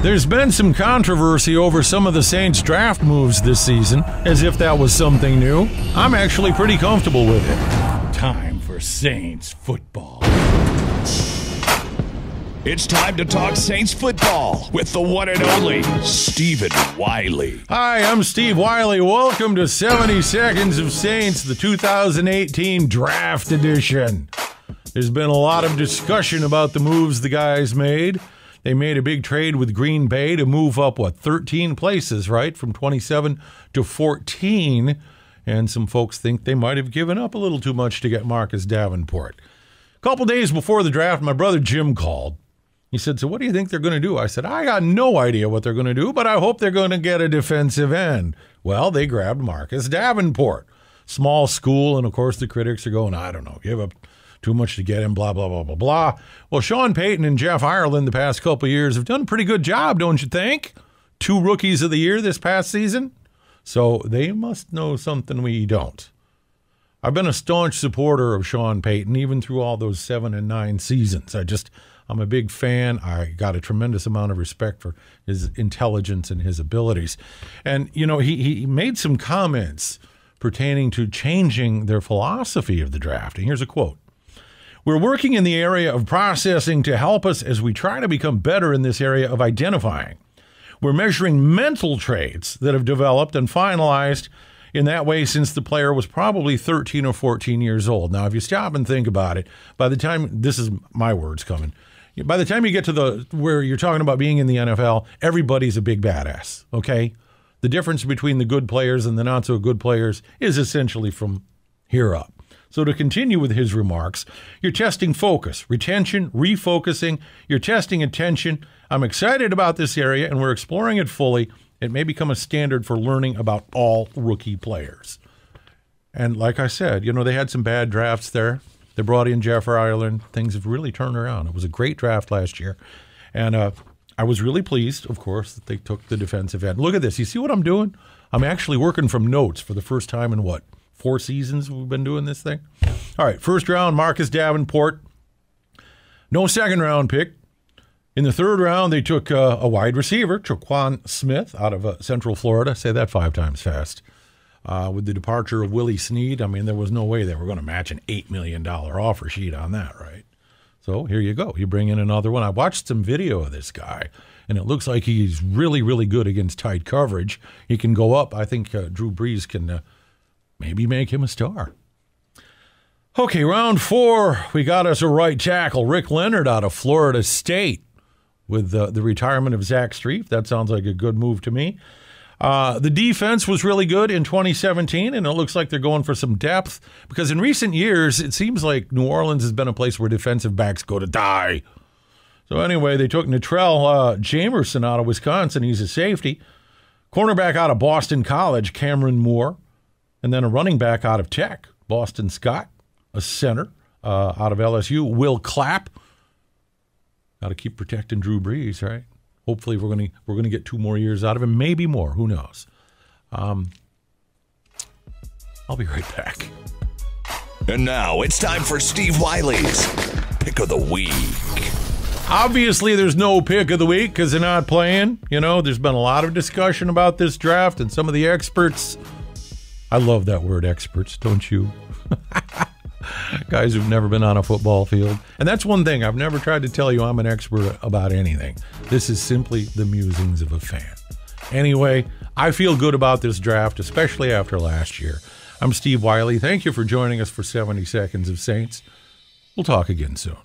There's been some controversy over some of the Saints' draft moves this season, as if that was something new. I'm actually pretty comfortable with it. Time for Saints football. It's time to talk Saints football with the one and only Stephen Wiley. Hi, I'm Steve Wiley. Welcome to 70 Seconds of Saints, the 2018 Draft Edition. There's been a lot of discussion about the moves the guys made. They made a big trade with Green Bay to move up, 13 places, right? From 27 to 14. And some folks think they might have given up a little too much to get Marcus Davenport. A couple days before the draft, my brother Jim called. He said, so what do you think they're going to do? I said, I got no idea what they're going to do, but I hope they're going to get a defensive end. Well, they grabbed Marcus Davenport. Small school, and of course the critics are going, I don't know, give up too much to get him, blah, blah, blah, blah, blah. Well, Sean Payton and Jeff Ireland the past couple of years have done a pretty good job, don't you think? 2 rookies of the year this past season. So they must know something we don't. I've been a staunch supporter of Sean Payton, even through all those 7 and 9 seasons. I'm a big fan. I got a tremendous amount of respect for his intelligence and his abilities. And, you know, he made some comments pertaining to changing their philosophy of the draft. And here's a quote. We're working in the area of processing to help us as we try to become better in this area of identifying. We're measuring mental traits that have developed and finalized in that way since the player was probably 13 or 14 years old. Now, if you stop and think about it, by the time, this is my words coming, by the time you get to where you're talking about being in the NFL, everybody's a big badass, okay? The difference between the good players and the not so good players is essentially from here up. So to continue with his remarks, you're testing focus, retention, refocusing, you're testing attention. I'm excited about this area, and we're exploring it fully. It may become a standard for learning about all rookie players. And like I said, you know, they had some bad drafts there. They brought in Jeff Ireland. Things have really turned around. It was a great draft last year. And I was really pleased, of course, that they took the defensive end. Look at this. You see what I'm doing? I'm actually working from notes for the first time in 4 seasons we've been doing this thing? All right, first round, Marcus Davenport. No second round pick. In the third round, they took a wide receiver, Tre'Quan Smith, out of Central Florida. Say that 5 times fast. With the departure of Willie Snead, I mean, there was no way they were going to match an $8 million offer sheet on that, right? So here you go. You bring in another one. I watched some video of this guy, and it looks like he's really, really good against tight coverage. He can go up. I think Drew Brees can maybe make him a star. Okay, round 4, we got us a right tackle, Rick Leonard out of Florida State. With the retirement of Zach Strief, that sounds like a good move to me. The defense was really good in 2017, and it looks like they're going for some depth because in recent years, it seems like New Orleans has been a place where defensive backs go to die. So anyway, they took Natrell Jamerson out of Wisconsin. He's a safety. Cornerback out of Boston College, Cameron Moore. And then a running back out of Tech, Boston Scott. A center out of LSU, Will Clapp. Got to keep protecting Drew Brees, right? Hopefully we're going to get 2 more years out of him, maybe more. Who knows? I'll be right back. And now it's time for Steve Wiley's Pick of the Week. Obviously, there's no pick of the week because they're not playing. You know, there's been a lot of discussion about this draft, and some of the experts. I love that word, experts, don't you? Guys who've never been on a football field. And that's one thing. I've never tried to tell you I'm an expert about anything. This is simply the musings of a fan. Anyway, I feel good about this draft, especially after last year. I'm Steve Wiley. Thank you for joining us for 70 Seconds of Saints. We'll talk again soon.